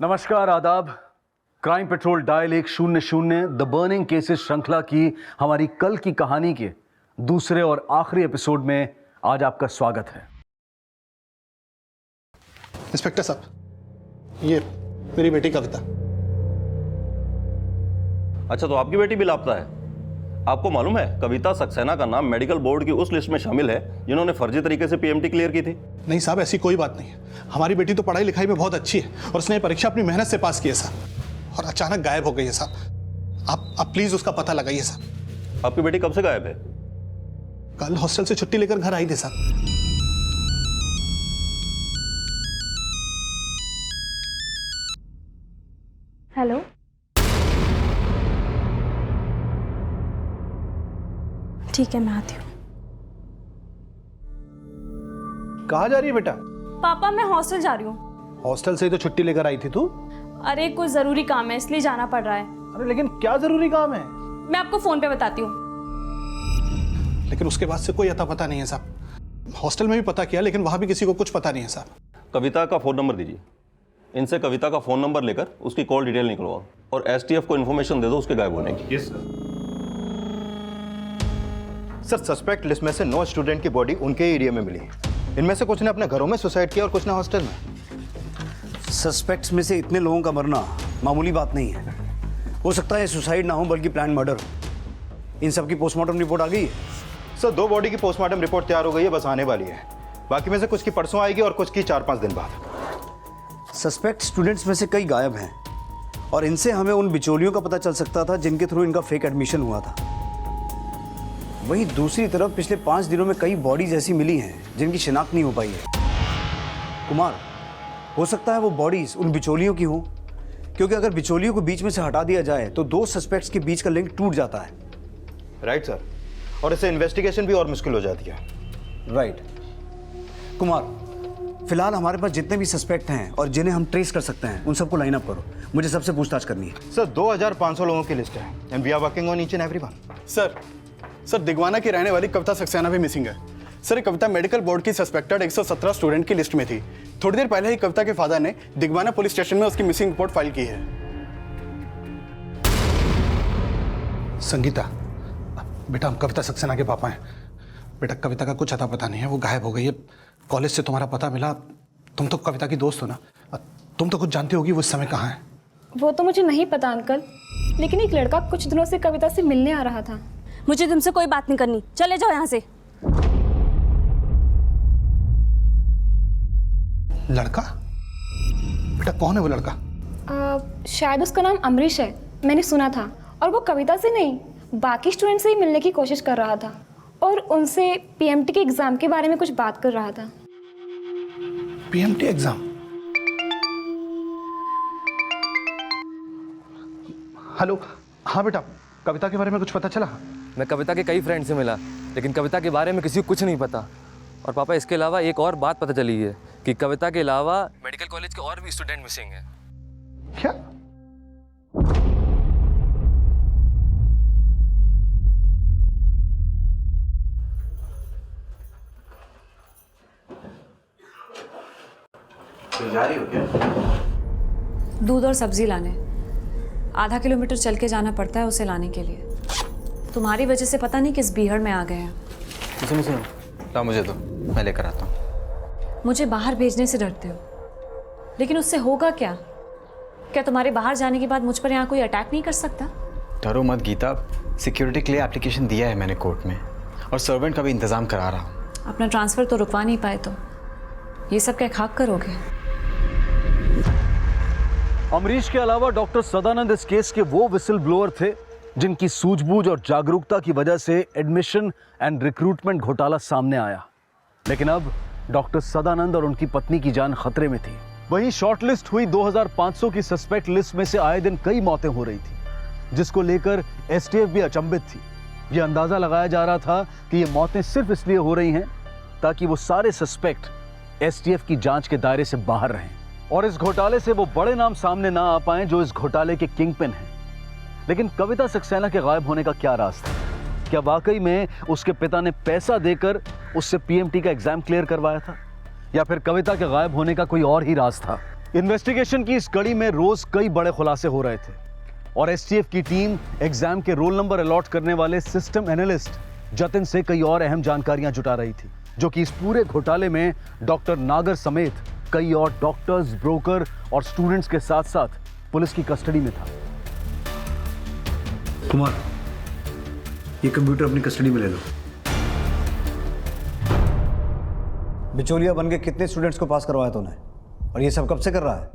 नमस्कार, आदाब। Crime petrol dial 100 the burning cases श्रृंखला की हमारी कल की कहानी के दूसरे और आखिरी एपिसोड में आज आपका स्वागत है। इंस्पेक्टर साहब, ये मेरी बेटी कविता। अच्छा, तो आपकी बेटी भी लापता है। आपको मालूम है कविता सक्सेना का नाम मेडिकल बोर्ड की उस लिस्ट में शामिल है जिन्होंने फर्जी तरीके से पीएमटी क्लियर की थी। नहीं साहब, ऐसी कोई बात नहीं है। हमारी बेटी तो पढ़ाई लिखाई में बहुत अच्छी है और उसने ये परीक्षा अपनी मेहनत से पास की है साहब, और अचानक गायब हो गई है साहब। आप प्लीज उसका पता लगाइए साहब। आपकी बेटी कब से गायब है? कल हॉस्टल से छुट्टी लेकर घर आई थी साहब। हेलो, ठीक है, मैं आती हूँ। कहाँ जा रही है बेटा? पापा, मैं हॉस्टल जा रही हूँ। हॉस्टल से ही तो छुट्टी लेकर आई थी तू। अरे कुछ जरूरी काम है इसलिए जाना पड़ रहा है। अरे लेकिन क्या जरूरी काम है? मैं आपको फोन पे बताती हूँ। लेकिन उसके बाद से कोई अता पता नहीं है साहब। हॉस्टल में भी पता किया लेकिन वहां भी किसी को कुछ पता नहीं है साहब। कविता का फोन नंबर दीजिए। इनसे कविता का फोन नंबर लेकर उसकी कॉल डिटेल निकलवाओ और एसटीएफ को इन्फॉर्मेशन दे दो उसके गायब होने की। Yes sir. सस्पेक्ट लिस्ट में से 9 स्टूडेंट की बॉडी उनके एरिया में मिली है। इनमें से कुछ ने अपने घरों में सुसाइड किया और कुछ ने हॉस्टल में। सस्पेक्ट्स में से इतने लोगों का मरना मामूली बात नहीं है। हो सकता है सुसाइड ना हो बल्कि प्लान मर्डर हो। इन सब की पोस्टमार्टम रिपोर्ट आ गई है? सर 2 बॉडी की पोस्टमार्टम रिपोर्ट तैयार हो गई है, बस आने वाली है। बाकी में से कुछ की परसों आएगी और कुछ की 4-5 दिन बाद। सस्पेक्ट स्टूडेंट्स में से कई गायब हैं और इनसे हमें उन बिचौलियों का पता चल सकता था जिनके थ्रू इनका फेक एडमिशन हुआ था। वहीं दूसरी तरफ पिछले 5 दिनों में कई बॉडीज ऐसी मिली हैं जिनकी शिनाख्त नहीं हो पाई है। कुमार, हो सकता है वो बॉडीज उन बिचौलियों की हों, क्योंकि अगर बिचौलियों को बीच में से हटा दिया जाए तो 2 सस्पेक्ट्स के बीच का लिंक टूट जाता है। राइट सर, और इससे इन्वेस्टिगेशन भी और मुश्किल हो जाती है। राइट। कुमार, फिलहाल हमारे पास जितने भी सस्पेक्ट हैं और जिन्हें हम ट्रेस कर सकते हैं उन सबको लाइन अप करो। मुझे सबसे पूछताछ करनी है। सर 2500 लोगों की लिस्ट है and we are working on each and everyone. Sir दिगवाना की रहने वाली कविता सक्सेना भी मिसिंग है। सर ये कविता मेडिकल बोर्ड की सस्पेक्टेड 117 स्टूडेंट की लिस्ट में थी। थोड़ी देर पहले ही कविता के फादर ने दिगवाना पुलिस स्टेशन में उसकी मिसिंग रिपोर्ट फाइल की है। संगीता, बेटा हम कविता सक्सेना के पापा हैं। बेटा कविता का कुछ अता पता नहीं है, वो गायब हो गई है। कॉलेज से तुम्हारा पता मिला। तुम तो कविता की दोस्त हो ना, तुम तो कुछ जानती होगी वो इस समय कहाँ है। वो तो मुझे नहीं पता अंकल, लेकिन एक लड़का कुछ दिनों से कविता से मिलने आ रहा था। मुझे तुमसे कोई बात नहीं करनी, चले जाओ यहाँ से। लड़का? बेटा कौन है वो लड़का? शायद उसका नाम अमरीश है, मैंने सुना था। और वो कविता से नहीं, बाकी स्टूडेंट से ही मिलने की कोशिश कर रहा था और उनसे पीएमटी के एग्जाम के बारे में कुछ बात कर रहा था। PMT exam? हेलो, हाँ बेटा, कविता के बारे में कुछ पता चला? मैं कविता के कई फ्रेंड से मिला लेकिन कविता के बारे में किसी को कुछ नहीं पता। और पापा, इसके अलावा एक और बात पता चली है कि कविता के अलावा मेडिकल कॉलेज के और भी स्टूडेंट मिसिंग हैं। क्या? जा रही हो क्या? दूध और सब्जी लाने। आधा किलोमीटर चल के जाना पड़ता है उसे लाने के लिए। तुम्हारी वजह से पता नहीं किस बीहड़ में आ गए हैं। सुनो, ला मुझे दो, मैं लेकर आता हूँ। मुझे बाहर भेजने से डरते हो, लेकिन उससे होगा क्या? क्या तुम्हारे बाहर जाने के बाद मुझ पर यहाँ कोई अटैक नहीं कर सकता? डरो मत गीता, सिक्योरिटी के लिए एप्लीकेशन दिया है मैंने कोर्ट में और सर्वेंट का भी इंतजाम करा रहा हूँ। अपना ट्रांसफ़र तो रुकवा नहीं पाए तो ये सब क्या खाक करोगे? अमरीश के अलावा डॉक्टर सदानंद इस केस के वो विसल ब्लोअर थे जिनकी सूझबूझ और जागरूकता की वजह से एडमिशन एंड रिक्रूटमेंट घोटाला सामने आया। लेकिन अब डॉक्टर सदानंद और उनकी पत्नी की जान खतरे में थी। वहीं शॉर्टलिस्ट हुई 2500 की सस्पेक्ट लिस्ट में से आए दिन कई मौतें हो रही थी, जिसको लेकर एसटीएफ भी अचंभित थी। यह अंदाजा लगाया जा रहा था कि ये मौतें सिर्फ इसलिए हो रही हैं ताकि वो सारे सस्पेक्ट एसटीएफ की जांच के दायरे से बाहर रहें और इस घोटाले से वो बड़े नाम सामने ना आ पाएं जो इस घोटाले के किंगपिन हैं। लेकिन कविता सक्सेना के गायब होने का क्या राज था? क्या वाकई में उसके पिता ने पैसा देकर उससे पीएमटी का एग्जाम क्लियर करवाया था, या फिर कविता के गायब होने का कोई और ही राज था? इन्वेस्टिगेशन की इस कड़ी में रोज कई बड़े खुलासे हो रहे थे और एसटीएफ की टीम एग्जाम के रोल नंबर अलॉट करने वाले सिस्टम एनालिस्ट जतिन से कई और अहम जानकारियां जुटा रही थी, जो कि इस पूरे घोटाले में डॉक्टर नागर समेत कई और डॉक्टर्स, ब्रोकर और स्टूडेंट्स के साथ साथ पुलिस की कस्टडी में था। कुमार, ये कंप्यूटर अपनी कस्टडी में ले लो। बिचौलिया बन के कितने स्टूडेंट्स को पास करवाया तूने, और ये सब कब से कर रहा है?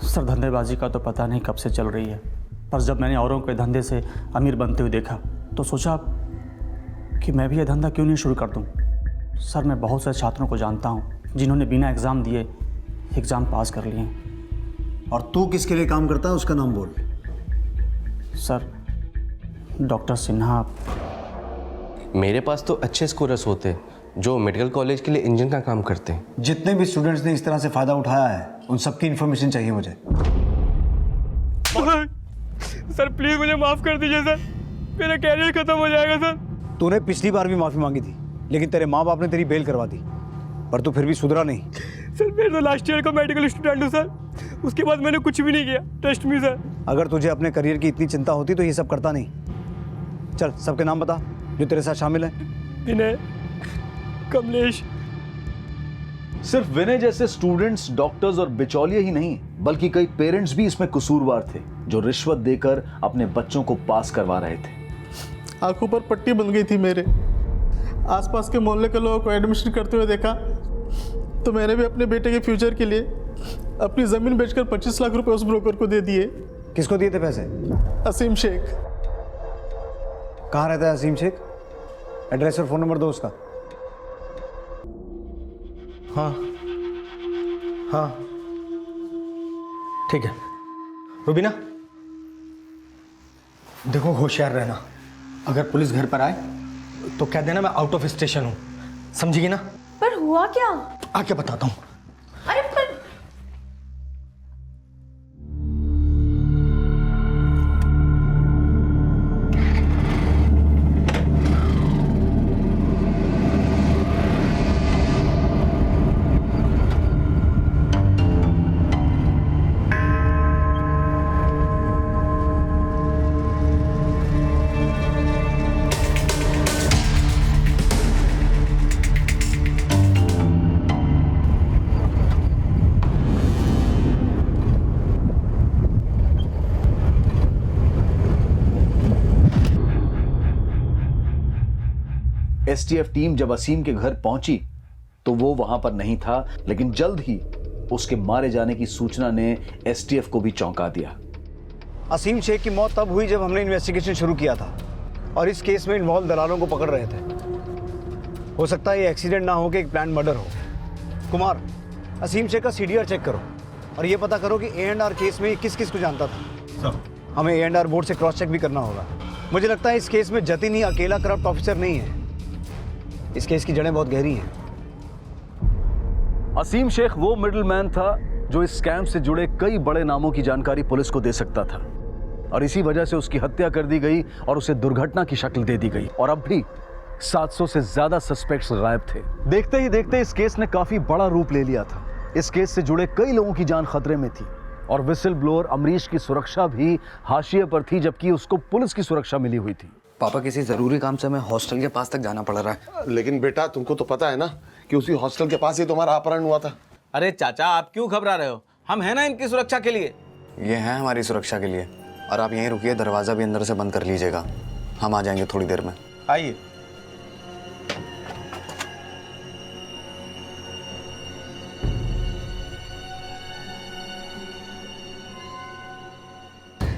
सर धंधेबाजी का तो पता नहीं कब से चल रही है, पर जब मैंने औरों के धंधे से अमीर बनते हुए देखा तो सोचा कि मैं भी ये धंधा क्यों नहीं शुरू कर दूं। सर मैं बहुत से छात्रों को जानता हूं जिन्होंने बिना एग्ज़ाम दिए एग्ज़ाम पास कर लिए। और तू किसके लिए काम करता है, उसका नाम बोल। Sir doctor Sinha. मेरे पास तो अच्छे स्कोरर्स होते जो मेडिकल कॉलेज के लिए इंजन का काम करते हैं। जितने भी स्टूडेंट्स ने इस तरह से फ़ायदा उठाया है उन सबकी इन्फॉर्मेशन चाहिए मुझे। सर प्लीज़ मुझे माफ़ कर दीजिए सर, मेरा कैरियर ख़त्म हो जाएगा सर। तूने पिछली बार भी माफ़ी मांगी थी, लेकिन तेरे माँ बाप ने तेरी बेल करवा दी, पर तू फिर भी सुधरा नहीं। सर मैं तो लास्ट ईयर का मेडिकल स्टूडेंट हूँ सर, उसके बाद मैंने कुछ भी नहीं किया, ट्रस्ट मी सर। अगर तुझे अपने करियर की इतनी चिंता होती तो ये सब करता नहीं। चल सबके नाम बता जो तेरे साथ शामिल हैं। विनय, कमलेश। सिर्फ विनय जैसे स्टूडेंट्स, डॉक्टर्स और बिचौलिए ही नहीं, बल्कि कई पेरेंट्स भी इसमें कसूरवार थे, जो रिश्वत देकर अपने बच्चों को पास करवा रहे थे। आंखों पर पट्टी बन गई थी मेरे। आसपास के मोहल्ले के लोगों को एडमिशन करते हुए देखा तो मैंने भी अपने बेटे के फ्यूचर के लिए अपनी ज़मीन बेचकर 25 लाख रुपए उस ब्रोकर को दे दिए। किसको दिए थे पैसे? असीम शेख। कहाँ रहता है असीम शेख? एड्रेस और फ़ोन नंबर दो उसका। हाँ हाँ ठीक है। रुबीना देखो, होशियार रहना, अगर पुलिस घर पर आए तो कह देना मैं आउट ऑफ स्टेशन हूँ, समझिए ना? पर हुआ क्या? आके बताता हूँ। अरे पर एसटीएफ टीम जब असीम के घर पहुंची तो वो वहां पर नहीं था, लेकिन जल्द ही उसके मारे जाने की सूचना ने एसटीएफ को भी चौंका दिया। असीम शेख की मौत तब हुई जब हमने इन्वेस्टिगेशन शुरू किया था और इस केस में इन्वॉल्व दलालों को पकड़ रहे थे। हो सकता है ये एक्सीडेंट ना हो कि एक प्लान मर्डर हो। कुमार, असीम शेख का सीडीआर चेक करो और ये पता करो कि A&R केस में किस किस को जानता था। हमें A&R बोर्ड से क्रॉस चेक भी करना होगा। मुझे लगता है इस केस में जतिन ही अकेला करप्ट ऑफिसर नहीं है। इस केस की जड़ें बहुत गहरी हैं। असीम शेख वो मिडलमैन था जो इस स्कैम से जुड़े कई बड़े नामों की जानकारी पुलिस को दे सकता था, और इसी वजह से उसकी हत्या कर दी गई और उसे दुर्घटना की शक्ल दे दी गई। और अब भी 700 से ज्यादा सस्पेक्ट्स गायब थे। देखते ही देखते इस केस ने काफी बड़ा रूप ले लिया था। इस केस से जुड़े कई लोगों की जान खतरे में थी और विसिल ब्लोअर अमरीश की सुरक्षा भी हाशिए पर थी, जबकि उसको पुलिस की सुरक्षा मिली हुई थी। पापा, किसी ज़रूरी काम से हमें हॉस्टल के पास तक जाना पड़ रहा है। लेकिन बेटा, तुमको तो पता है ना कि उसी हॉस्टल के पास ही तुम्हारा अपहरण हुआ था। अरे चाचा, आप क्यों घबरा रहे हो? हम हैं ना इनकी सुरक्षा के लिए। ये है हमारी सुरक्षा के लिए। और आप यहीं रुकिए, दरवाज़ा भी अंदर से बंद कर लीजिएगा, हम आ जाएंगे थोड़ी देर में। आइए।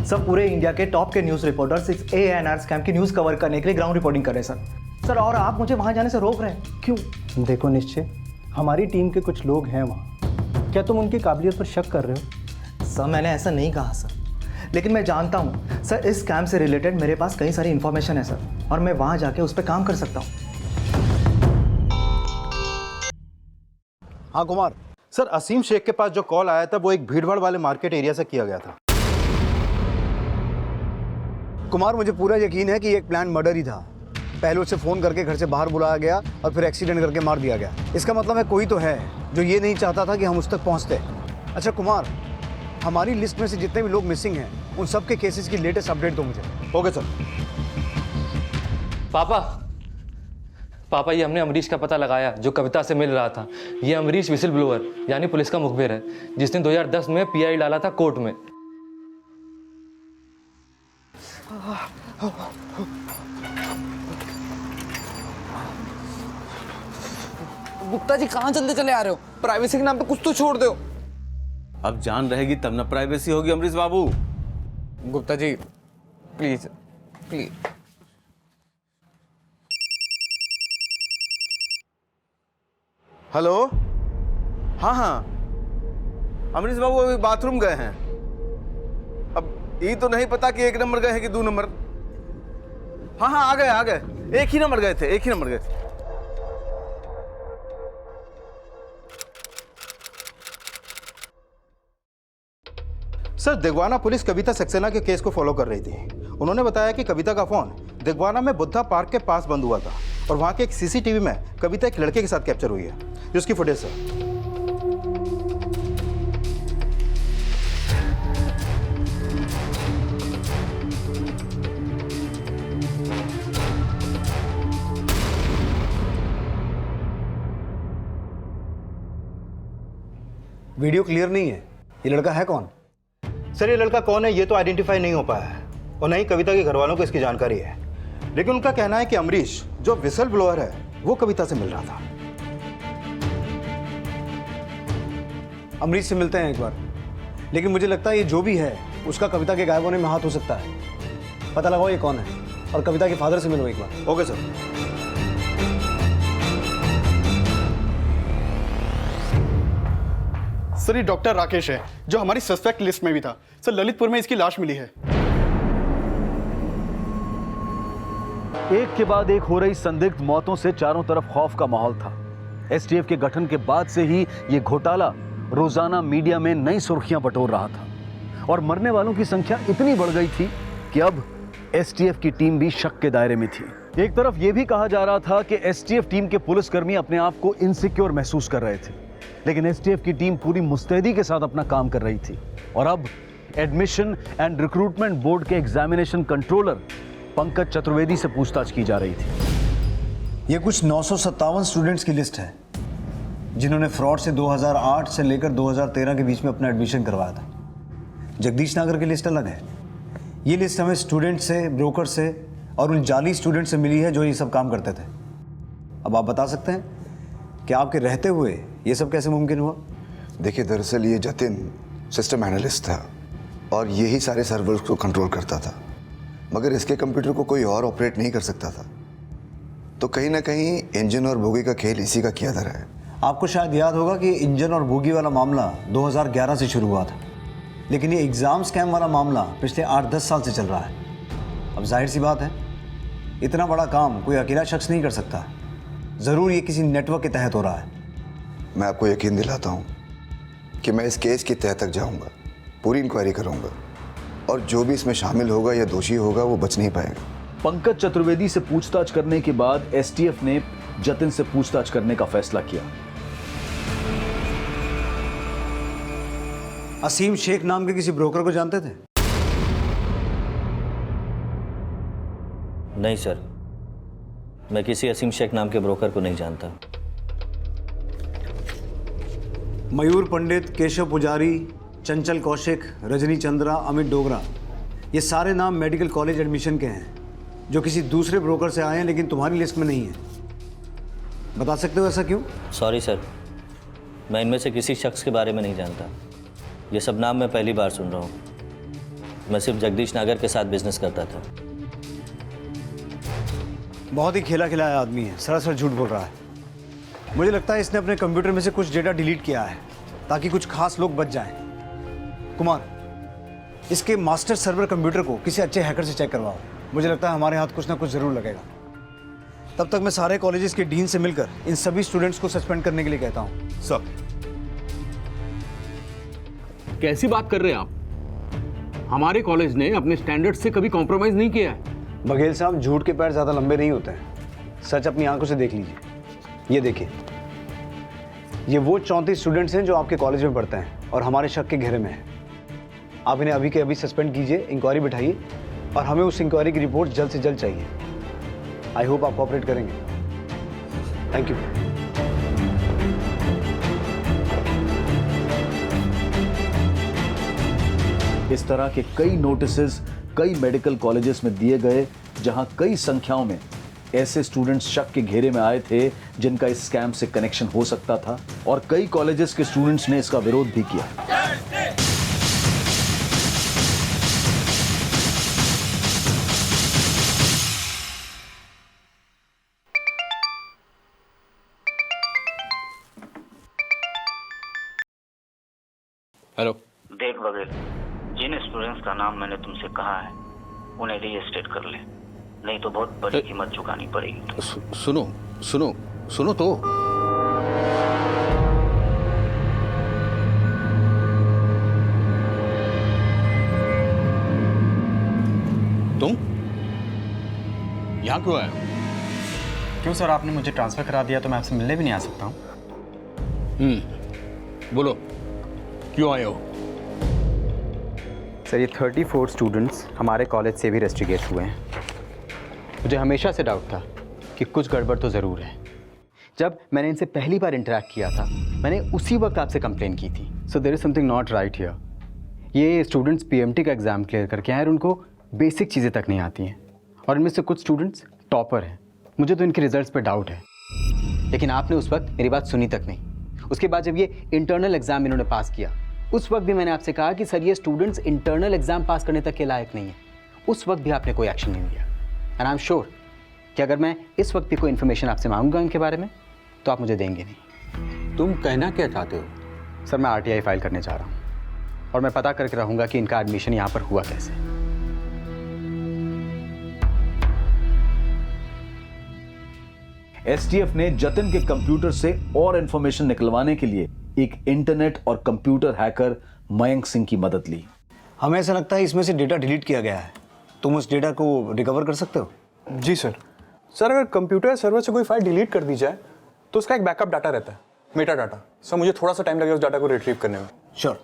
सर पूरे इंडिया के टॉप के न्यूज़ रिपोर्टर्स इस A&R स्कैम की न्यूज़ कवर करने के लिए ग्राउंड रिपोर्टिंग कर रहे हैं सर, और आप मुझे वहाँ जाने से रोक रहे हैं, क्यों? देखो निश्चय, हमारी टीम के कुछ लोग हैं वहाँ, क्या तुम उनकी काबिलियत पर शक कर रहे हो? सर मैंने ऐसा नहीं कहा सर, लेकिन मैं जानता हूँ सर इस स्कैम से रिलेटेड मेरे पास कई सारी इन्फॉर्मेशन है सर, और मैं वहाँ जाके उस पर काम कर सकता हूँ। हाँ कुमार। सर, असीम शेख के पास जो कॉल आया था वो एक भीड़भाड़ वाले मार्केट एरिया से किया गया था। कुमार, मुझे पूरा यकीन है कि ये एक प्लान मर्डर ही था। पहले उसे फ़ोन करके घर से बाहर बुलाया गया और फिर एक्सीडेंट करके मार दिया गया। इसका मतलब है कोई तो है जो ये नहीं चाहता था कि हम उस तक पहुंचते। अच्छा कुमार, हमारी लिस्ट में से जितने भी लोग मिसिंग हैं उन सब के केसेस की लेटेस्ट अपडेट दो मुझे। Okay sir. पापा ये हमने अमरीश का पता लगाया जो कविता से मिल रहा था। ये अमरीश विसिल ब्लोअर यानी पुलिस का मुखबिर है, जिसने 2010 में पीआई डाला था कोर्ट में। गुप्ता जी कहाँ जल्दी चले आ रहे हो? प्राइवेसी के नाम पे कुछ तो छोड़ दो। अब जान रहेगी तब ना प्राइवेसी होगी अमरीश बाबू। Gupta ji please please. Hello, हाँ हाँ, अमरीश बाबू अभी बाथरूम गए हैं। अब ये तो नहीं पता कि 1 नंबर गए हैं कि 2 नंबर। हाँ हाँ, आ गए, एक ही नंबर गए थे। सर, दिगवाना पुलिस कविता सक्सेना के केस को फॉलो कर रही थी। उन्होंने बताया कि कविता का फोन दिगवाना में बुद्धा पार्क के पास बंद हुआ था और वहां के एक सीसीटीवी में कविता एक लड़के के साथ कैप्चर हुई है, जिसकी फुटेज सर। वीडियो क्लियर नहीं है, ये लड़का है कौन? सर, ये लड़का कौन है ये तो आइडेंटिफाई नहीं हो पाया है और नहीं कविता के घर वालों को इसकी जानकारी है, लेकिन उनका कहना है कि अमरीश जो विसल ब्लोअर है वो कविता से मिल रहा था। अमरीश से मिलते हैं एक बार, लेकिन मुझे लगता है ये जो भी है उसका कविता के गायब होने में हाथ हो सकता है। पता लगाओ ये कौन है और कविता के फादर से मिलो एक बार। Okay sir. सर, ये डॉक्टर राकेश है जो हमारी सस्पेक्ट लिस्ट में भी था। सर, ललितपुर में इसकी लाश मिली है। एक के बाद एक हो रही संदिग्ध मौतों से चारों तरफ खौफ का माहौल था। एसटीएफ के गठन के बाद से ही ये घोटाला रोजाना मीडिया में नई सुर्खियां बटोर रहा था और मरने वालों की संख्या इतनी बढ़ गई थी कि अब एसटीएफ की टीम भी शक के दायरे में थी। एक तरफ यह भी कहा जा रहा था कि एसटीएफ टीम के पुलिसकर्मी अपने आप को इनसिक्योर महसूस कर रहे थे, लेकिन एसटीएफ की टीम पूरी मुस्तैदी के साथ अपना काम कर रही थी और अब एडमिशन एंड रिक्रूटमेंट बोर्ड के एग्जामिनेशन कंट्रोलर पंकज चतुर्वेदी से पूछताछ की जा रही थी। ये कुछ 957 स्टूडेंट्स की लिस्ट है जिन्होंने फ्रॉड से 2008 से लेकर 2013 के बीच में अपना एडमिशन करवाया था। जगदीश नगर की लिस्ट अलग है। ये लिस्ट हमें स्टूडेंट से, ब्रोकर से और उन जाली स्टूडेंट से मिली है जो ये सब काम करते थे। अब आप बता सकते हैं कि आपके रहते हुए ये सब कैसे मुमकिन हुआ? देखिए, दरअसल ये जतिन सिस्टम एनालिस्ट था और यही सारे सर्वर्स को कंट्रोल करता था, मगर इसके कंप्यूटर को कोई और ऑपरेट नहीं कर सकता था। तो कहीं ना कहीं इंजन और बोगी का खेल इसी का किया धरा है। आपको शायद याद होगा कि इंजन और बोगी वाला मामला 2011 से शुरू हुआ था, लेकिन ये एग्ज़ाम स्कैम वाला मामला पिछले 8-10 साल से चल रहा है। अब जाहिर सी बात है, इतना बड़ा काम कोई अकेला शख्स नहीं कर सकता। ज़रूर ये किसी नेटवर्क के तहत हो रहा है। मैं आपको यकीन दिलाता हूँ कि मैं इस केस की तह तक जाऊँगा, पूरी इंक्वायरी करूँगा और जो भी इसमें शामिल होगा या दोषी होगा वो बच नहीं पाएगा। पंकज चतुर्वेदी से पूछताछ करने के बाद एसटीएफ ने जतिन से पूछताछ करने का फैसला किया। असीम शेख नाम के किसी ब्रोकर को जानते थे? नहीं सर, मैं किसी असीम शेख नाम के ब्रोकर को नहीं जानता। मयूर पंडित, केशव पुजारी, चंचल कौशिक, रजनी चंद्रा, अमित डोगरा, ये सारे नाम मेडिकल कॉलेज एडमिशन के हैं जो किसी दूसरे ब्रोकर से आए हैं लेकिन तुम्हारी लिस्ट में नहीं है। बता सकते हो ऐसा क्यों? सॉरी सर, मैं इनमें से किसी शख्स के बारे में नहीं जानता। ये सब नाम मैं पहली बार सुन रहा हूँ। मैं सिर्फ जगदीश नागर के साथ बिजनेस करता था। बहुत ही खेला खिलाया आदमी है, सरासर झूठ बोल रहा है। मुझे लगता है इसने अपने कंप्यूटर में से कुछ डेटा डिलीट किया है ताकि कुछ खास लोग बच जाएं। कुमार, इसके मास्टर सर्वर कंप्यूटर को किसी अच्छे हैकर से चेक करवाओ। मुझे लगता है हमारे हाथ कुछ ना कुछ जरूर लगेगा। तब तक मैं सारे कॉलेजेस के डीन से मिलकर इन सभी स्टूडेंट्स को सस्पेंड करने के लिए कहता हूँ। सर, कैसी बात कर रहे हैं आप? हमारे कॉलेज ने अपने स्टैंडर्ड से कभी कॉम्प्रोमाइज नहीं किया है। बघेल साहब, झूठ के पैर ज़्यादा लंबे नहीं होते हैं। सच अपनी आंखों से देख लीजिए। ये देखिए, ये वो 34 स्टूडेंट्स हैं जो आपके कॉलेज में पढ़ते हैं। और हमारे शक के घेरे में है। आप इन्हें अभी के अभी सस्पेंड कीजिए, इंक्वायरी बिठाइए और हमें उस इंक्वायरी की रिपोर्ट जल्द से जल्द चाहिए। आई होप आप कोऑपरेट करेंगे। Thank you. इस तरह के कई नोटिसेस कई मेडिकल कॉलेजेस में दिए गए, जहां कई संख्याओं में ऐसे स्टूडेंट्स शक के घेरे में आए थे जिनका इस स्कैम से कनेक्शन हो सकता था, और कई कॉलेजेस के स्टूडेंट्स ने इसका विरोध भी किया। हेलो। देख बघेल, जिन स्टूडेंट्स का नाम मैंने तुमसे कहा है उन्हें रीस्टेट कर ले, नहीं तो बहुत बड़ी कीमत चुकानी पड़ेगी। सुनो सुनो सुनो तो। तुम यहाँ क्यों आए? क्यों सर, आपने मुझे ट्रांसफ़र करा दिया तो मैं आपसे मिलने भी नहीं आ सकता हूँ। बोलो क्यों आए हो? सर, ये 34 स्टूडेंट्स हमारे कॉलेज से भी रेस्ट्रिगेट हुए हैं। मुझे हमेशा से डाउट था कि कुछ गड़बड़ तो ज़रूर है। जब मैंने इनसे पहली बार इंटरेक्ट किया था, मैंने उसी वक्त आपसे कंप्लेन की थी। So there is something not right here. ये स्टूडेंट्स पीएमटी का एग्ज़ाम क्लियर करके आए और उनको बेसिक चीज़ें तक नहीं आती हैं, और इनमें से कुछ स्टूडेंट्स टॉपर हैं। मुझे तो इनके रिजल्ट्स पर डाउट है, लेकिन आपने उस वक्त मेरी बात सुनी तक नहीं। उसके बाद जब ये इंटरनल एग्ज़ाम इन्होंने पास किया, उस वक्त भी मैंने आपसे कहा कि सर ये स्टूडेंट्स इंटरनल एग्ज़ाम पास करने तक के लायक नहीं है। उस वक्त भी आपने कोई एक्शन नहीं लिया। एंड आई एम श्योर कि अगर मैं इस वक्त भी कोई इन्फॉर्मेशन आपसे मांगूंगा इनके बारे में तो आप मुझे देंगे नहीं। तुम कहना क्या चाहते हो? सर, मैं आरटीआई फाइल करने जा रहा हूँ और मैं पता करके रहूँगा कि इनका एडमिशन यहाँ पर हुआ कैसे। एसटीएफ ने जतिन के कंप्यूटर से और इंफॉर्मेशन निकलवाने के लिए एक इंटरनेट और कंप्यूटर हैकर मयंक सिंह की मदद ली। हमें ऐसा लगता है इसमें से डेटा डिलीट किया गया है। तुम उस डेटा को रिकवर कर सकते हो? जी सर। सर, अगर कंप्यूटर या सर्वर से कोई फाइल डिलीट कर दी जाए तो उसका एक बैकअप डाटा रहता है, मेटा डाटा। सर, मुझे थोड़ा सा टाइम लगेगा उस डाटा को रिट्रीव करने में। श्योर।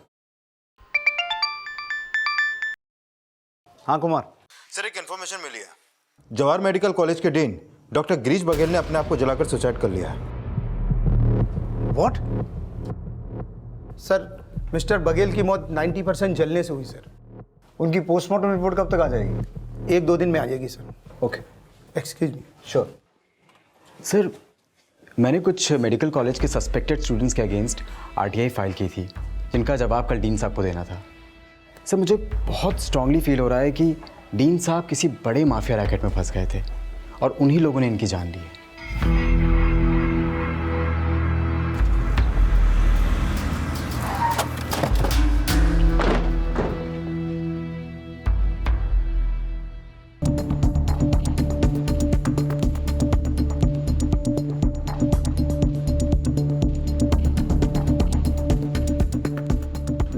हाँ कुमार। सर, एक इन्फॉर्मेशन मिली है। जवाहर मेडिकल कॉलेज के डीन डॉक्टर गिरीश बघेल ने अपने आप को जलाकर सुसाइड कर लिया है। व्हाट? सर, मिस्टर बघेल की मौत 90% जलने से हुई सर। उनकी पोस्टमार्टम रिपोर्ट कब तक आ जाएगी? 1-2 दिन में आ जाएगी sir. Okay, excuse me. Sure. Sir, मैंने कुछ मेडिकल कॉलेज के सस्पेक्टेड स्टूडेंट्स के अगेंस्ट आरटीआई फाइल की थी, जिनका जवाब कल डीन साहब को देना था। सर, मुझे बहुत स्ट्रांगली फील हो रहा है कि डीन साहब किसी बड़े माफिया रैकेट में फंस गए थे और उन्हीं लोगों ने इनकी जान ली है।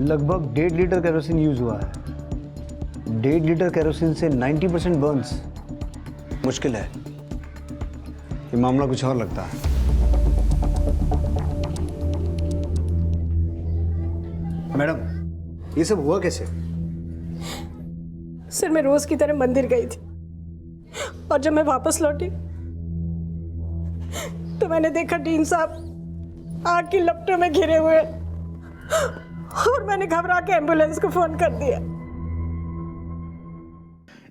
लगभग 1.5 लीटर केरोसिन यूज हुआ है। 1.5 लीटर केरोसिन से 90% बर्न्स। मुश्किल है, ये मामला कुछ और लगता है। मैडम, ये सब हुआ कैसे? सर, मैं रोज की तरह मंदिर गई थी और जब मैं वापस लौटी तो मैंने देखा डीन साहब आग की लपटों में घिरे हुए, और मैंने घबरा के एम्बुलेंस को फोन कर दिया।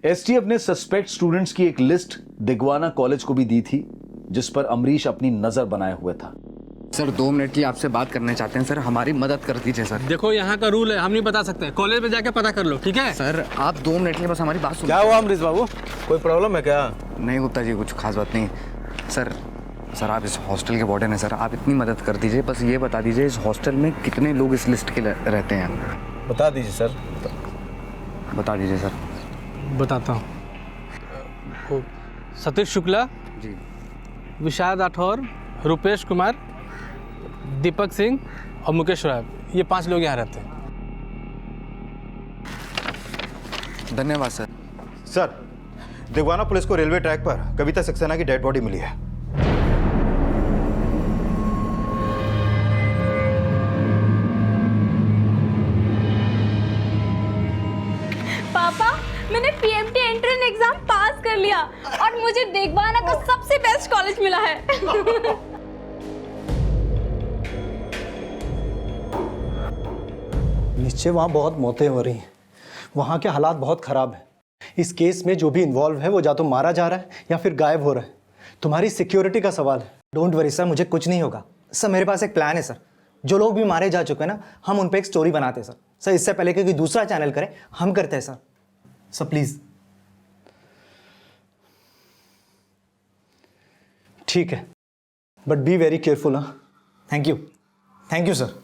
एसटीएफ ने सस्पेक्ट स्टूडेंट्स की एक लिस्ट दिगवाना कॉलेज को भी दी थी, जिस पर अमरीश अपनी नजर बनाए हुए था। सर, 2 मिनट की आपसे बात करना चाहते हैं सर, हमारी मदद कर दीजिए सर। देखो, यहाँ का रूल है, हम नहीं बता सकते। कॉलेज में जाके पता कर लो, ठीक है? सर, आप 2 मिनट के लिए बस हमारी बात सुनो। क्या हुआ अमरीश बाबू, कोई प्रॉब्लम है क्या? नहीं गुप्ता जी, कुछ खास बात नहीं। सर, आप इस हॉस्टल के वार्डन हैं सर, आप इतनी मदद कर दीजिए। बस ये बता दीजिए इस हॉस्टल में कितने लोग इस लिस्ट के रहते हैं? बता दीजिए सर। बता दीजिए सर। बताता हूँ। सतीश शुक्ला जी, विशाल राठौर, रुपेश कुमार, दीपक सिंह और मुकेश राय, ये 5 लोग यहाँ रहते हैं। धन्यवाद सर। सर, दिगवाना पुलिस को रेलवे ट्रैक पर कविता सक्सेना की डेड बॉडी मिली है। लिया और मुझे देगवाना का सबसे बेस्ट कॉलेज मिला है। निश्चय वहाँ बहुत मौतें हो रही हैं, वहाँ के हालात बहुत ख़राब हैं। इस केस में जो भी इन्वॉल्व है वो या तो मारा जा रहा है या फिर गायब हो रहा है। तुम्हारी सिक्योरिटी का सवाल है। डोंट वरी सर, मुझे कुछ नहीं होगा सर। मेरे पास एक प्लान है सर। जो लोग भी मारे जा चुके हैं ना, हम उन पर एक स्टोरी बनाते हैं सर। सर इससे पहले कि कोई दूसरा चैनल करे, हम करते हैं सर। Sir please. ठीक है, बट बी वेरी केयरफुल। हाँ, थैंक यू सर।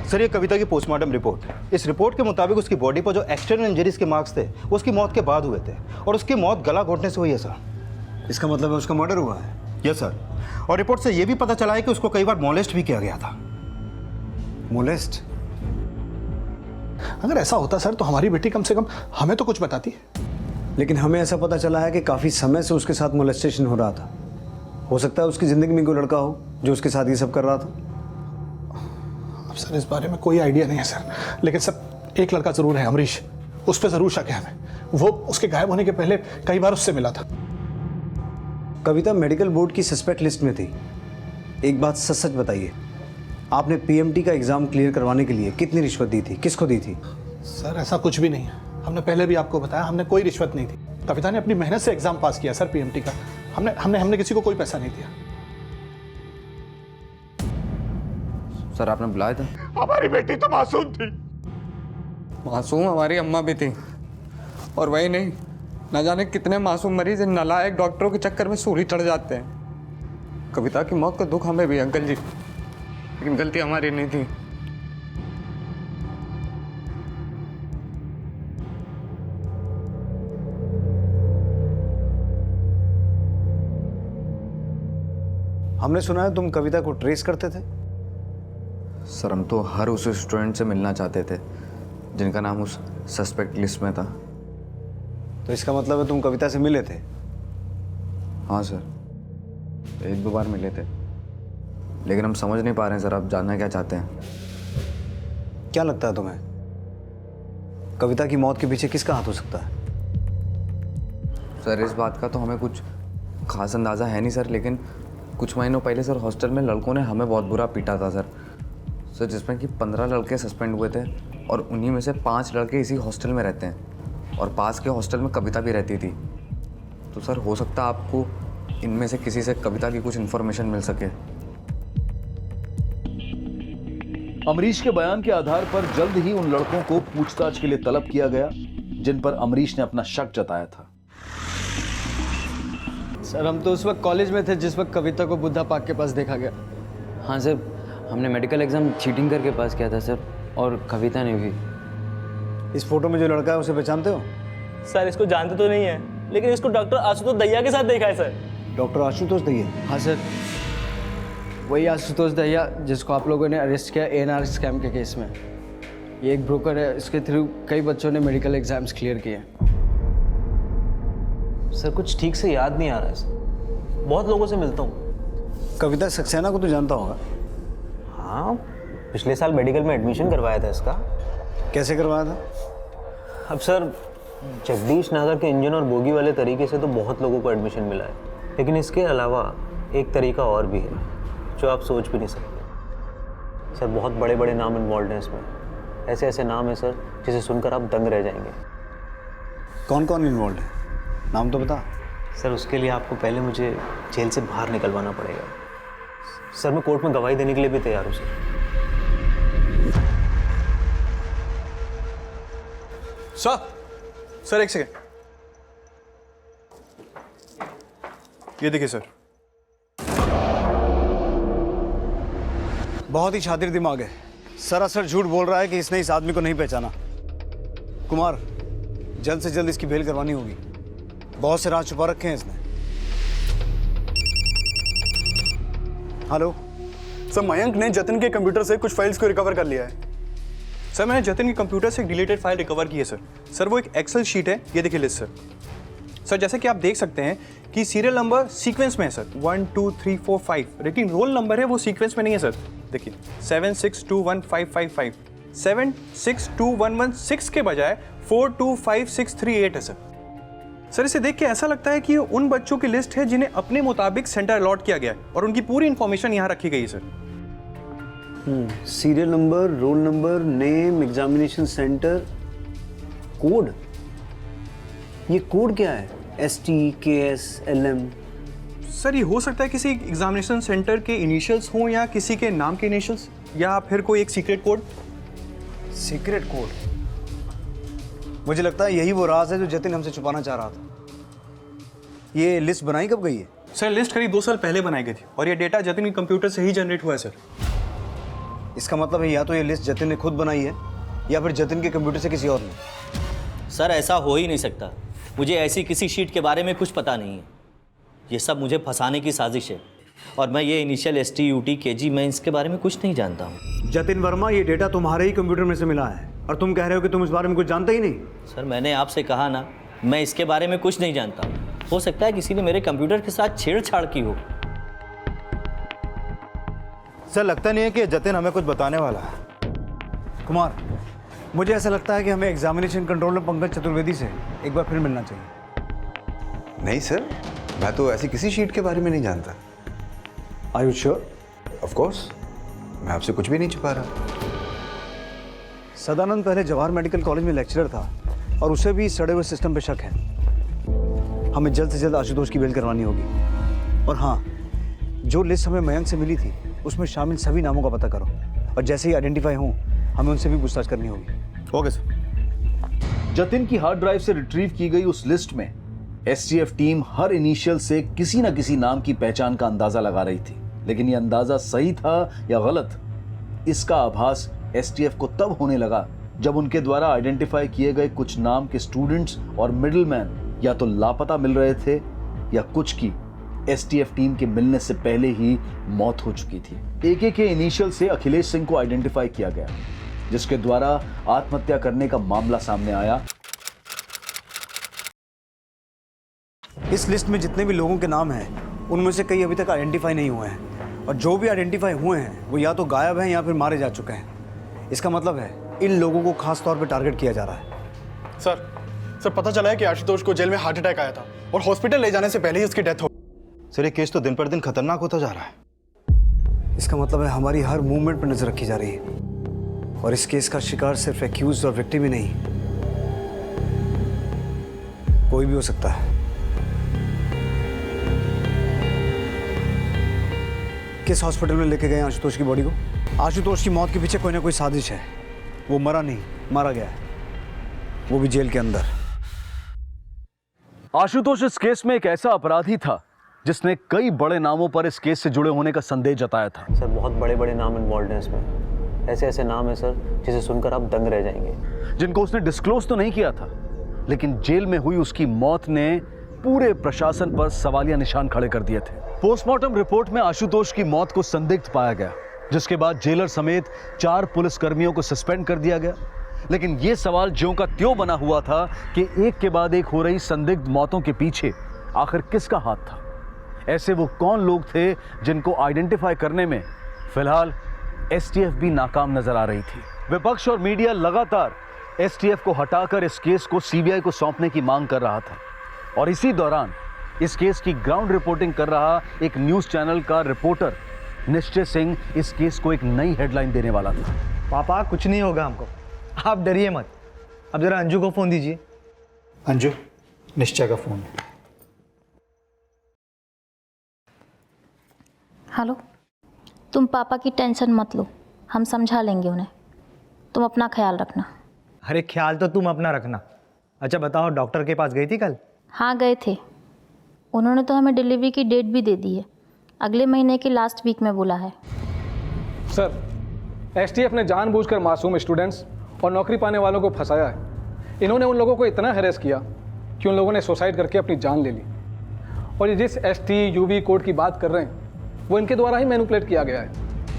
सर ये कविता की पोस्टमार्टम रिपोर्ट है। इस रिपोर्ट के मुताबिक उसकी बॉडी पर जो एक्सटर्नल इंजरीज के मार्क्स थे वो उसकी मौत के बाद हुए थे और उसकी मौत गला घोटने से हुई है सर। इसका मतलब है उसका मर्डर हुआ है? Yes sir. और रिपोर्ट से ये भी पता चला है कि उसको कई बार मोलेस्ट भी किया गया था। मोलेस्ट? अगर ऐसा होता सर तो हमारी बेटी कम से कम हमें तो कुछ बताती। लेकिन हमें ऐसा पता चला है कि काफ़ी समय से उसके साथ मोलेस्टेशन हो रहा था। हो सकता है उसकी ज़िंदगी में कोई लड़का हो जो उसके साथ ये सब कर रहा था। अब सर इस बारे में कोई आइडिया नहीं है सर, लेकिन सर एक लड़का ज़रूर है, अमरीश। उस पर ज़रूर शक है हमें। वो उसके गायब होने के पहले कई बार उससे मिला था। कविता मेडिकल बोर्ड की सस्पेक्ट लिस्ट में थी। एक बात सच सच बताइए, आपने पीएमटी का एग्ज़ाम क्लियर करवाने के लिए कितनी रिश्वत दी थी? किसको दी थी? सर ऐसा कुछ भी नहीं है। हमने पहले भी आपको बताया, हमने कोई रिश्वत नहीं थी। कविता ने अपनी मेहनत से एग्जाम पास किया सर पीएमटी का। हमने किसी को कोई पैसा नहीं दिया। सर आपने बुलाया था? हमारी बेटी तो मासूम थी। मासूम हमारी अम्मा भी थी। और वही नहीं, न जाने कितने मासूम मरीज इन नालायक डॉक्टरों के चक्कर में सूली चढ़ जाते हैं। कविता की मौत का दुख हमें भी अंकल जी, लेकिन गलती हमारी नहीं थी। हमने सुना है तुम कविता को ट्रेस करते थे। सर हम तो हर उस स्टूडेंट से मिलना चाहते थे जिनका नाम उस सस्पेक्ट लिस्ट में था। तो इसका मतलब है तुम कविता से मिले थे? हाँ सर, एक दो बार मिले थे, लेकिन हम समझ नहीं पा रहे हैं सर। आप जानना क्या चाहते हैं? क्या लगता है तुम्हें, कविता की मौत के पीछे किसका हाथ हो सकता है? सर इस बात का तो हमें कुछ खास अंदाज़ा है नहीं सर, लेकिन कुछ महीनों पहले सर हॉस्टल में लड़कों ने हमें बहुत बुरा पीटा था सर जिसमें कि 15 लड़के सस्पेंड हुए थे और उन्हीं में से 5 लड़के इसी हॉस्टल में रहते हैं और पास के हॉस्टल में कविता भी रहती थी। तो सर हो सकता है आपको इनमें से किसी से कविता की कुछ इन्फॉर्मेशन मिल सके। अमरीश के बयान के आधार पर जल्द ही उन लड़कों को पूछताछ के लिए तलब किया गया जिन पर अमरीश ने अपना शक जताया था। सर हम तो उस वक्त कॉलेज में थे जिस वक्त कविता को बुद्धा पार्क के पास देखा गया। हाँ सर, हमने मेडिकल एग्ज़ाम चीटिंग करके पास किया था सर, और कविता ने भी। इस फोटो में जो लड़का है उसे पहचानते हो? सर इसको जानते तो नहीं है, लेकिन इसको डॉक्टर आशुतोष दहिया के साथ देखा है सर। डॉक्टर आशुतोष दहिया? हाँ सर, वही आशुतोष दहिया जिसको आप लोगों ने अरेस्ट किया ANR स्कैम के केस में। ये एक ब्रोकर है, इसके थ्रू कई बच्चों ने मेडिकल एग्जाम्स क्लियर किए। सर कुछ ठीक से याद नहीं आ रहा है सर, बहुत लोगों से मिलता हूँ। कविता सक्सेना को तो जानता होगा? हाँ, पिछले साल मेडिकल में एडमिशन करवाया था इसका। कैसे करवाया था? अब सर जगदीश नगर के इंजन और बोगी वाले तरीके से तो बहुत लोगों को एडमिशन मिला है, लेकिन इसके अलावा एक तरीका और भी है जो आप सोच भी नहीं सकते। सर बहुत बड़े बड़े नाम इन्वॉल्व हैं इसमें, ऐसे ऐसे नाम है सर जिसे सुनकर आप दंग रह जाएंगे। कौन कौन इन्वॉल्व है, नाम तो बता। सर उसके लिए आपको पहले मुझे जेल से बाहर निकलवाना पड़ेगा। सर मैं कोर्ट में गवाही देने के लिए भी तैयार हूँ सर एक सेकेंड, ये देखिए सर। बहुत ही शातिर दिमाग है, सरासर झूठ बोल रहा है कि इसने इस आदमी को नहीं पहचाना। कुमार, जल्द से जल्द इसकी बेल करवानी होगी, बहुत से राज छुपा रखे हैं इसने। हेलो सर, मयंक ने जतिन के कंप्यूटर से कुछ फाइल्स को रिकवर कर लिया है। सर मैंने जतिन के कंप्यूटर से एक डिलीटेड फाइल रिकवर की है सर वो एक एक्सेल शीट है, ये देखिए लिस्ट सर जैसे कि आप देख सकते हैं कि सीरियल नंबर सीक्वेंस में है सर 1 2 3 4 5, लेकिन रोल नंबर है वो सीक्वेंस में नहीं है सर। देखिए 762155 762116 के बजाय 425638 है सर। सर इसे देख के ऐसा लगता है कि ये उन बच्चों की लिस्ट है जिन्हें अपने मुताबिक सेंटर अलॉट किया गया है और उनकी पूरी इंफॉर्मेशन यहाँ रखी गई है sir. Serial number, roll number, name, examination centre, code. ये कोड क्या है? ST, KS, LM? सर ये हो सकता है किसी एग्जामिनेशन सेंटर के इनिशियल्स हों या किसी के नाम के इनिशियल्स या फिर कोई एक सीक्रेट कोड। Secret code? मुझे लगता है यही वो राज है जो जतिन हमसे छुपाना चाह रहा था। ये लिस्ट बनाई कब गई है? सर लिस्ट करीब 2 साल पहले बनाई गई थी और ये डेटा जतिन के कंप्यूटर से ही जनरेट हुआ है सर। इसका मतलब है या तो ये लिस्ट जतिन ने खुद बनाई है या फिर जतिन के कंप्यूटर से किसी और ने। सर ऐसा हो ही नहीं सकता। मुझे ऐसी किसी शीट के बारे में कुछ पता नहीं है। ये सब मुझे फंसाने की साजिश है और मैं ये इनिशियल ST, UT, KG मैं इसके बारे में कुछ नहीं जानता हूँ। जतिन वर्मा, ये डेटा तुम्हारे ही कंप्यूटर में से मिला है और तुम कह रहे हो कि तुम इस बारे में कुछ जानते ही नहीं। सर मैंने आपसे कहा ना, मैं इसके बारे में कुछ नहीं जानता। हो सकता है किसी ने मेरे कंप्यूटर के साथ छेड़छाड़ की हो। सर लगता नहीं है कि जतिन हमें कुछ बताने वाला है। कुमार, मुझे ऐसा लगता है कि हमें एग्जामिनेशन कंट्रोलर पंकज चतुर्वेदी से एक बार फिर मिलना चाहिए। नहीं सर, मैं तो ऐसी किसी शीट के बारे में नहीं जानता। Are you sure? Of course, मैं आपसे कुछ भी नहीं छुपा रहा। सदानंद पहले जवाहर मेडिकल कॉलेज में लेक्चरर था और उसे भी सड़े हुए सिस्टम पे शक है। हमें जल्द से जल्द आशुतोष की बेल करवानी होगी। और हाँ, जो लिस्ट हमें मयंक से मिली थी उसमें शामिल सभी नामों का पता करो और जैसे ही आइडेंटिफाई हों हमें उनसे भी पूछताछ करनी होगी। Okay sir. जतिन की हार्ड ड्राइव से रिट्रीव की गई उस लिस्ट में STF टीम हर इनिशियल से किसी न किसी नाम की पहचान का अंदाजा लगा रही थी, लेकिन यह अंदाजा सही था या गलत, इसका आभास STF को तब होने लगा जब उनके द्वारा आइडेंटिफाई किए गए कुछ नाम के स्टूडेंट्स और मिडिलमैन या तो लापता मिल रहे थे या कुछ की STF टीम के मिलने से पहले ही मौत हो चुकी थी। AK के इनिशियल से अखिलेश सिंह को आइडेंटिफाई किया गया, जिसके द्वारा आत्महत्या करने का मामला सामने आया। इस लिस्ट में जितने भी लोगों के नाम हैं उनमें से कई अभी तक आइडेंटिफाई नहीं हुए हैं और जो भी आइडेंटिफाई हुए हैं वो या तो गायब हैं या फिर मारे जा चुके हैं। इसका मतलब है इन लोगों को खास तौर पे टारगेट किया जा रहा है। सर पता चला है कि आशुतोष को जेल में हार्ट अटैक आया था और हॉस्पिटल ले जाने से पहले ही उसकी डेथ हो। सर ये केस तो दिन पर दिन खतरनाक होता जा रहा है। इसका मतलब है हमारी हर मूवमेंट पर नजर रखी जा रही है और इस केस का शिकार सिर्फ एक्यूज और विक्टिम ही नहीं, कोई भी हो सकता है। किस हॉस्पिटल में लेके गए आशुतोष की बॉडी को? आशुतोष की मौत के पीछे कोई ना कोई साजिश है। वो मरा नहीं, मारा गया है, वो भी जेल के अंदर। आशुतोष इस केस में एक ऐसा अपराधी था जिसने कई बड़े नामों पर इस केस से जुड़े होने का संदेह जताया था। सर बहुत बड़े बड़े नाम इन्वॉल्व हैं इसमें। ऐसे ऐसे नाम है सर जिसे सुनकर आप दंग रह जाएंगे, जिनको उसने डिस्क्लोज तो नहीं किया था, लेकिन जेल में हुई उसकी मौत ने पूरे प्रशासन पर सवालिया निशान खड़े कर दिए थे। पोस्टमार्टम रिपोर्ट में आशुतोष की मौत को संदिग्ध पाया गया, जिसके बाद जेलर समेत 4 पुलिसकर्मियों को सस्पेंड कर दिया गया। लेकिन यह सवाल ज्यों का त्यों बना हुआ था कि एक के बाद एक हो रही संदिग्ध मौतों के पीछे आखिर किसका हाथ था? ऐसे वो कौन लोग थे जिनको आइडेंटिफाई करने में फिलहाल STF भी नाकाम नजर आ रही थी। विपक्ष और मीडिया लगातार STF को हटाकर इस केस को CBI को सौंपने की मांग कर रहा था और इसी दौरान इस केस की ग्राउंड रिपोर्टिंग कर रहा एक न्यूज चैनल का रिपोर्टर निश्चय सिंह इस केस को एक नई हेडलाइन देने वाला था। पापा कुछ नहीं होगा हमको, आप डरिए मत। अब जरा अंजू को फोन दीजिए। अंजू, निश्चय का फोन। हेलो, तुम पापा की टेंशन मत लो, हम समझा लेंगे उन्हें। तुम अपना ख्याल रखना। अरे ख्याल तो तुम अपना रखना। अच्छा बताओ, डॉक्टर के पास गई थी कल? हाँ गए थे, उन्होंने तो हमें डिलीवरी की डेट भी दे दी है, अगले महीने की लास्ट वीक में बोला है। सर, STF ने जानबूझकर मासूम स्टूडेंट्स और नौकरी पाने वालों को फंसाया है। इन्होंने उन लोगों को इतना हैरेस किया कि उन लोगों ने सुसाइड करके अपनी जान ले ली। और ये जिस ST UV कोड की बात कर रहे हैं वो इनके द्वारा ही मैनिपुलेट किया गया है,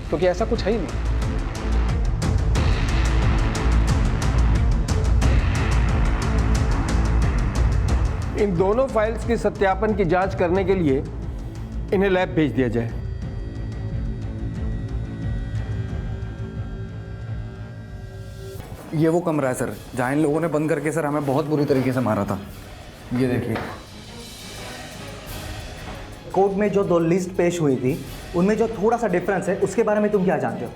क्योंकि ऐसा कुछ है ही नहीं। इन दोनों फाइल्स की सत्यापन की जांच करने के लिए इन्हें लैब भेज दिया जाए। ये वो कमरा है सर जहाँ इन लोगों ने बंद करके सर हमें बहुत बुरी तरीके से मारा था। ये देखिए। कोर्ट में जो 2 लिस्ट पेश हुई थी उनमें जो थोड़ा सा डिफरेंस है उसके बारे में तुम क्या जानते हो?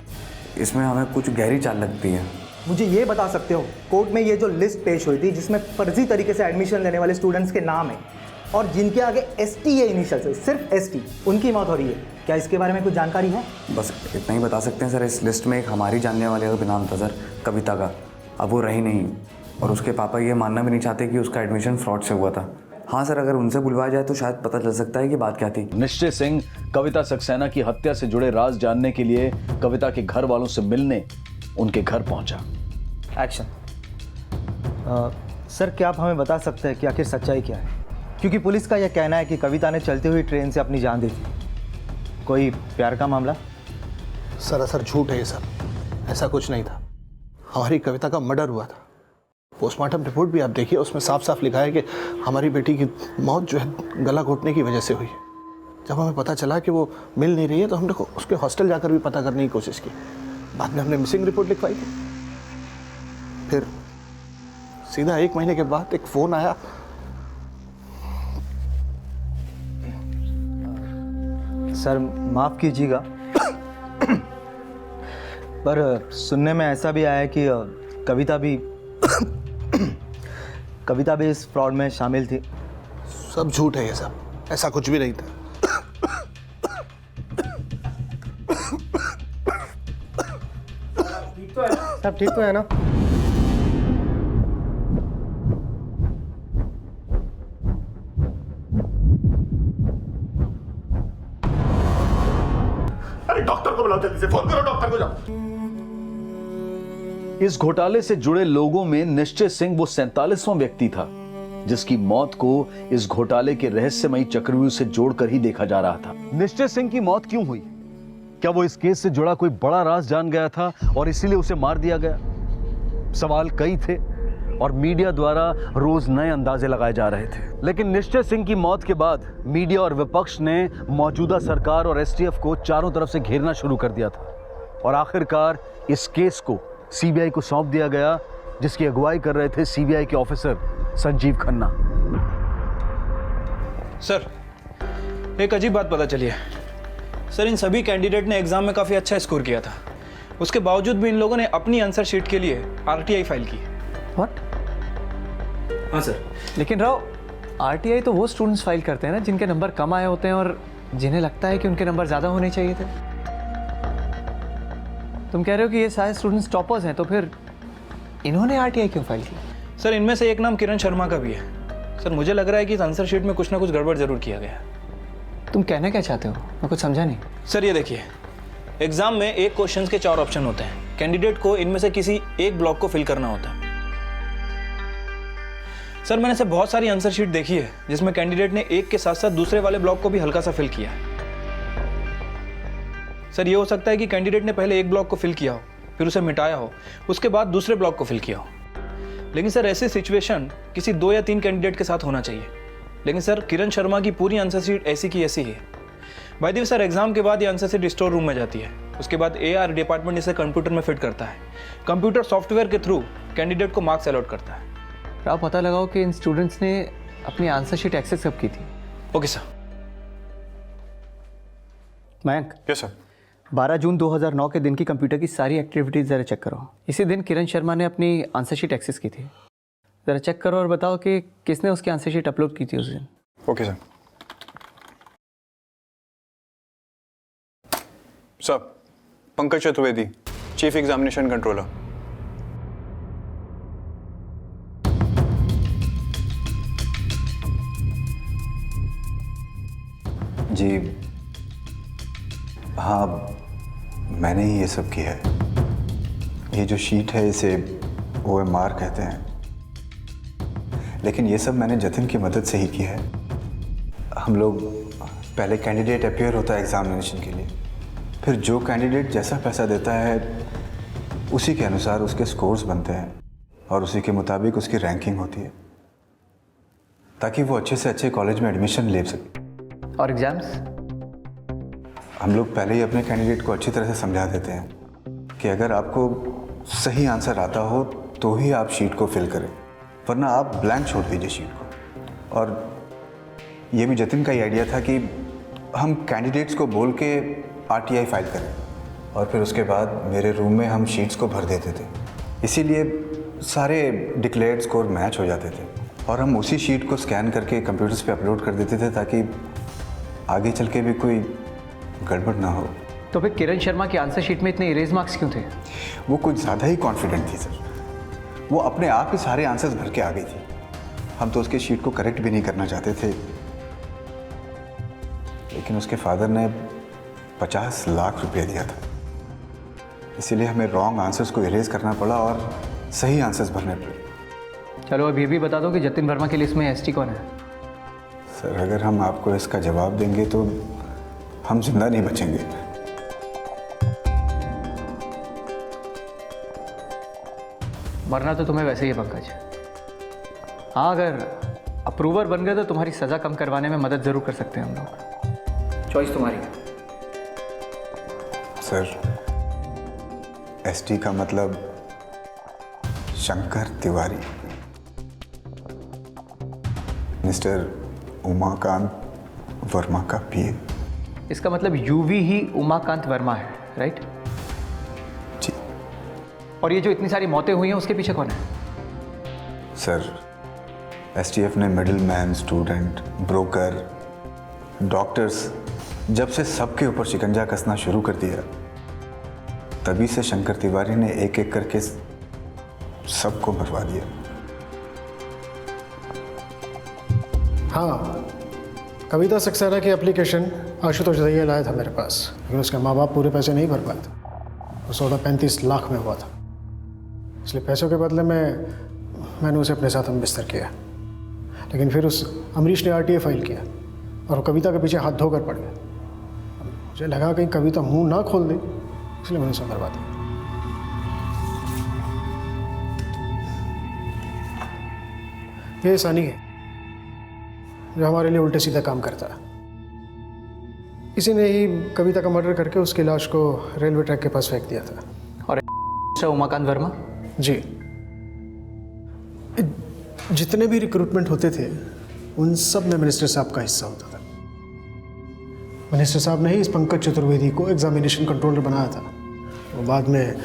इसमें हमें कुछ गहरी चाल लगती है। मुझे ये बता सकते हो कोर्ट में ये जो लिस्ट पेश हुई थी जिसमें फर्जी तरीके से एडमिशन लेने वाले स्टूडेंट्स के नाम है और जिनके आगे ST है इनिशियल से, सिर्फ ST, उनकी मौत हो रही है, क्या इसके बारे में कुछ जानकारी है? बस इतना ही बता सकते हैं सर, इस लिस्ट में एक हमारी जानने वाले का भी नाम था सर, कविता का। अब वो रही नहीं और उसके पापा ये मानना भी नहीं चाहते कि उसका एडमिशन फ्रॉड से हुआ था। हाँ सर, अगर उनसे बुलवाया जाए तो शायद पता चल सकता है कि बात क्या थी। निश्चय सिंह कविता सक्सेना की हत्या से जुड़े राज जानने के लिए कविता के घर वालों से मिलने उनके घर पहुंचा। एक्शन। सर, क्या आप हमें बता सकते हैं कि आखिर सच्चाई क्या है? क्योंकि पुलिस का यह कहना है कि कविता ने चलती हुई ट्रेन से अपनी जान दी थी। कोई प्यार का मामला? सरासर झूठ है ये सब, ऐसा कुछ नहीं था। हमारी कविता का मर्डर हुआ था। पोस्टमार्टम रिपोर्ट भी आप देखिए, उसमें साफ साफ लिखा है कि हमारी बेटी की मौत जो है गला घोटने की वजह से हुई। जब हमें पता चला कि वो मिल नहीं रही है तो हमने उसके हॉस्टल जाकर भी पता करने की कोशिश की। बाद में हमने मिसिंग रिपोर्ट लिखवाई थी। फिर सीधा 1 महीने के बाद एक फ़ोन आया। सर माफ़ कीजिएगा पर सुनने में ऐसा भी आया कि कविता भी इस फ्रॉड में शामिल थी। सब झूठ है ये सब, ऐसा कुछ भी नहीं था। सब ठीक तो है ना? अरे डॉक्टर को बुलाओ, जल्दी से फोन करो डॉक्टर को, जाओ। इस घोटाले से जुड़े लोगों में निश्चय सिंह वो 47वां व्यक्ति था जिसकी मौत को इस घोटाले के रहस्यमयी चक्रव्यूह से जोड़कर ही देखा जा रहा था। निश्चय सिंह की मौत क्यों हुई? क्या वो इस केस से जुड़ा कोई बड़ा राज जान गया था और इसीलिए उसे मार दिया गया? सवाल कई थे और मीडिया द्वारा रोज नए अंदाजे लगाए जा रहे थे। लेकिन निश्चय सिंह की मौत के बाद मीडिया और विपक्ष ने मौजूदा सरकार और STF को चारों तरफ से घेरना शुरू कर दिया था और आखिरकार इस केस को CBI को सौंप दिया गया, जिसकी अगुवाई कर रहे थे CBI के ऑफिसर संजीव खन्ना। सर, एक अजीब बात पता चली है। सर, इन सभी कैंडिडेट ने एग्जाम में काफ़ी अच्छा स्कोर किया था। उसके बावजूद भी इन लोगों ने अपनी आंसर शीट के लिए RTI फाइल की। व्हाट? हाँ सर। लेकिन राव, RTI तो वो स्टूडेंट्स फाइल करते हैं ना जिनके नंबर कम आए होते हैं और जिन्हें लगता है कि उनके नंबर ज़्यादा होने चाहिए थे। तुम कह रहे हो कि ये सारे स्टूडेंट्स टॉपर्स हैं, तो फिर इन्होंने RTI क्यों फाइल की? सर, इनमें से एक नाम किरण शर्मा का भी है। सर, मुझे लग रहा है कि इस आंसर शीट में कुछ ना कुछ गड़बड़ जरूर किया गया है। तुम कहना क्या चाहते हो? मैं कुछ समझा नहीं। सर, ये देखिए, एग्जाम में एक क्वेश्चन के 4 ऑप्शन होते हैं। कैंडिडेट को इनमें से किसी एक ब्लॉक को फिल करना होता है। सर, मैंने से बहुत सारी आंसर शीट देखी है जिसमें कैंडिडेट ने एक के साथ साथ दूसरे वाले ब्लॉक को भी हल्का सा फिल किया है। सर, ये हो सकता है कि कैंडिडेट ने पहले एक ब्लॉक को फिल किया हो, फिर उसे मिटाया हो, उसके बाद दूसरे ब्लॉक को फिल किया हो। लेकिन सर, ऐसी सिचुएशन किसी 2 या 3 कैंडिडेट के साथ होना चाहिए। लेकिन सर, किरण शर्मा की पूरी आंसर शीट ऐसी की ऐसी है। By the way sir, exam के बाद ये आंसर शीट स्टोर रूम में जाती है। उसके बाद AR डिपार्टमेंट इसे कंप्यूटर में फिट करता है। कंप्यूटर सॉफ्टवेयर के थ्रू कैंडिडेट को मार्क्स अलॉट करता है। आप पता लगाओ कि इन स्टूडेंट्स ने अपनी आंसर शीट एक्सेस कब की थी। Okay sir. Mayank. Yes sir. 12 जून 2009 के दिन की कंप्यूटर की सारी एक्टिविटीज ज़रा चेक करो। इसी दिन किरण शर्मा ने अपनी आंसर शीट एक्सेस की थी। ज़रा चेक करो और बताओ कि किसने उसकी आंसर शीट अपलोड की थी उस दिन। Okay sir. Sir, Pankaj Chaturvedi, chief examination controller. जी हाँ, मैंने ही ये सब किया है। ये जो शीट है इसे OMR कहते हैं, लेकिन ये सब मैंने जतिन की मदद से ही किया है। हम लोग पहले कैंडिडेट अपीयर होता है एग्जामिनेशन के लिए, फिर जो कैंडिडेट जैसा पैसा देता है उसी के अनुसार उसके स्कोर्स बनते हैं और उसी के मुताबिक उसकी रैंकिंग होती है ताकि वो अच्छे से अच्छे कॉलेज में एडमिशन ले सके। और एग्जाम्स? हम लोग पहले ही अपने कैंडिडेट को अच्छी तरह से समझा देते हैं कि अगर आपको सही आंसर आता हो तो ही आप शीट को फिल करें, वरना आप ब्लैंक छोड़ दीजिए शीट को। और ये भी जतिन का ही आइडिया था कि हम कैंडिडेट्स को बोल के RTI फाइल करें और फिर उसके बाद मेरे रूम में हम शीट्स को भर देते थे। इसीलिए सारे डिक्लेयर्ड स्कोर मैच हो जाते थे और हम उसी शीट को स्कैन करके कंप्यूटर्स पे अपलोड कर देते थे ताकि आगे चल के भी कोई गड़बड़ ना हो। तो फिर किरण शर्मा की आंसर शीट में इतने इरेज मार्क्स क्यों थे? वो कुछ ज़्यादा ही कॉन्फिडेंट थी सर। वो अपने आप ही सारे आंसर्स भर के आ गई थी। हम तो उसके शीट को करेक्ट भी नहीं करना चाहते थे, लेकिन उसके फादर ने 50 लाख रुपए दिया था, इसीलिए हमें रॉन्ग आंसर्स को इरेज करना पड़ा और सही आंसर्स भरने पड़े। चलो अब ये भी बता दो कि जतिन वर्मा की लिस्ट में ST कौन है? सर अगर हम आपको इसका जवाब देंगे तो हम जिंदा नहीं बचेंगे। मरना तो तुम्हें वैसे ही है पंकज। हाँ, अगर अप्रूवर बन गए तो तुम्हारी सज़ा कम करवाने में मदद ज़रूर कर सकते हैं हम लोग। चॉइस तुम्हारी है। सर ST का मतलब शंकर तिवारी, मिस्टर उमाकांत वर्मा का PA। इसका मतलब UV ही उमाकांत वर्मा है, राइट? जी। और ये जो इतनी सारी मौतें हुई हैं उसके पीछे कौन है? सर STF ने middle man, student, broker, doctors, जब से सबके ऊपर शिकंजा कसना शुरू कर दिया तभी से शंकर तिवारी ने एक एक करके सबको मरवा दिया। हाँ, कविता सक्सेना की एप्लीकेशन आशुतोष दहिया लाया था मेरे पास, लेकिन उसके माँ बाप पूरे पैसे नहीं भर पाए थे। वो सौदा 35 लाख में हुआ था, इसलिए पैसों के बदले में मैंने उसे अपने साथ हम बिस्तर किया। लेकिन फिर उस अमरीश ने RTA फाइल किया और वो कविता के पीछे हाथ धोकर पड़ गया। मुझे लगा कहीं कविता मुंह ना खोल दे, इसलिए मैंने उसे मरवा दिया। ये सानी है जो हमारे लिए उल्टे सीधे काम करता है। किसी ने ही कविता का मर्डर करके उसकी लाश को रेलवे ट्रैक के पास फेंक दिया था। और उमाकांत वर्मा? जी, जितने भी रिक्रूटमेंट होते थे उन सब में मिनिस्टर साहब का हिस्सा होता था। मिनिस्टर साहब ने ही इस पंकज चतुर्वेदी को एग्जामिनेशन कंट्रोलर बनाया था। और बाद में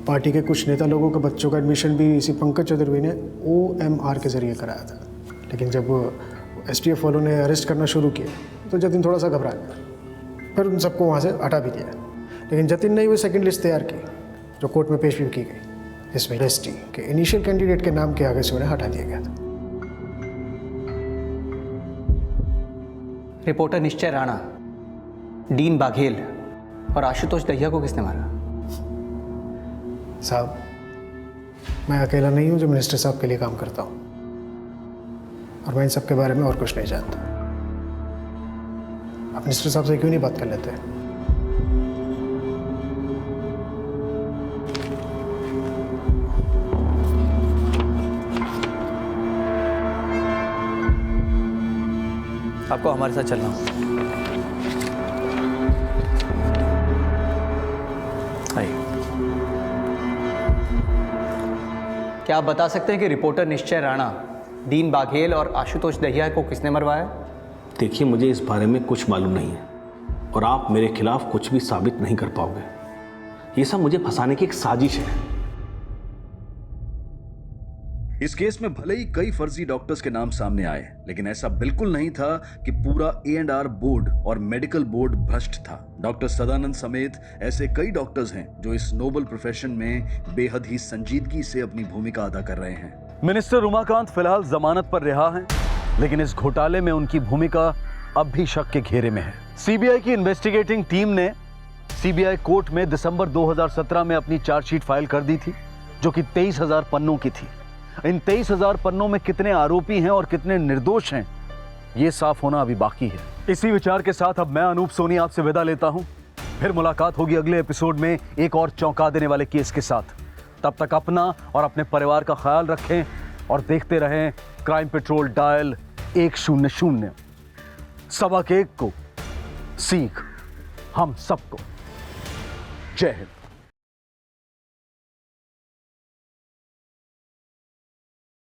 पार्टी के कुछ नेता लोगों के बच्चों का एडमिशन भी इसी पंकज चतुर्वेदी ने OMR के जरिए कराया था। लेकिन जब STF वालों ने अरेस्ट करना शुरू किया तो जतिन थोड़ा सा घबरा गया, फिर उन सबको वहाँ से हटा भी दिया। लेकिन जतिन ने वो सेकंड लिस्ट तैयार की जो कोर्ट में पेश भी की गई, जिसमें ST के इनिशियल कैंडिडेट के नाम के आगे से उन्हें हटा दिया गया था। रिपोर्टर निश्चय राणा, डीन बाघेल और आशुतोष दहिया को किसने मारा? साहब, मैं अकेला नहीं हूं जो मिनिस्टर साहब के लिए काम करता हूं, और मैं इन सब के बारे में और कुछ नहीं जानता। आप मिनिस्टर साहब से क्यों नहीं बात कर लेते? आपको हमारे साथ चलना होगा। क्या आप बता सकते हैं कि रिपोर्टर निश्चय राणा, डीन बाघेल और आशुतोष दहिया को किसने मरवाया? देखिए, मुझे इस बारे में कुछ मालूम नहीं है और आप मेरे खिलाफ कुछ भी साबित नहीं कर पाओगे। ये सब मुझे फंसाने की एक साजिश है। इस केस में भले ही कई फर्जी डॉक्टर्स के नाम सामने आए, लेकिन ऐसा बिल्कुल नहीं था कि पूरा A&R बोर्ड और मेडिकल बोर्ड भ्रष्ट था। डॉक्टर सदानंद समेत ऐसे कई डॉक्टर्स हैं जो इस नोबल प्रोफेशन में बेहद ही संजीदगी से अपनी भूमिका अदा कर रहे हैं। मिनिस्टर उमाकांत फिलहाल जमानत पर रिहा हैं, लेकिन इस घोटाले में उनकी भूमिका अब भी शक के घेरे में है। CBI की इन्वेस्टिगेटिंग टीम ने CBI कोर्ट में दिसंबर 2017 में अपनी चार्जशीट फाइल कर दी थी, जो कि 23,000 पन्नों की थी। इन 23,000 पन्नों में कितने आरोपी हैं और कितने निर्दोष हैं, ये साफ होना अभी बाकी है। इसी विचार के साथ अब मैं अनूप सोनी आपसे विदा लेता हूं। फिर मुलाकात होगी अगले एपिसोड में एक और चौंका देने वाले केस के साथ। तब तक अपना और अपने परिवार का ख्याल रखें और देखते रहें क्राइम पेट्रोल डायल 100। सबक एक को सीख हम सबको। जय हिंद।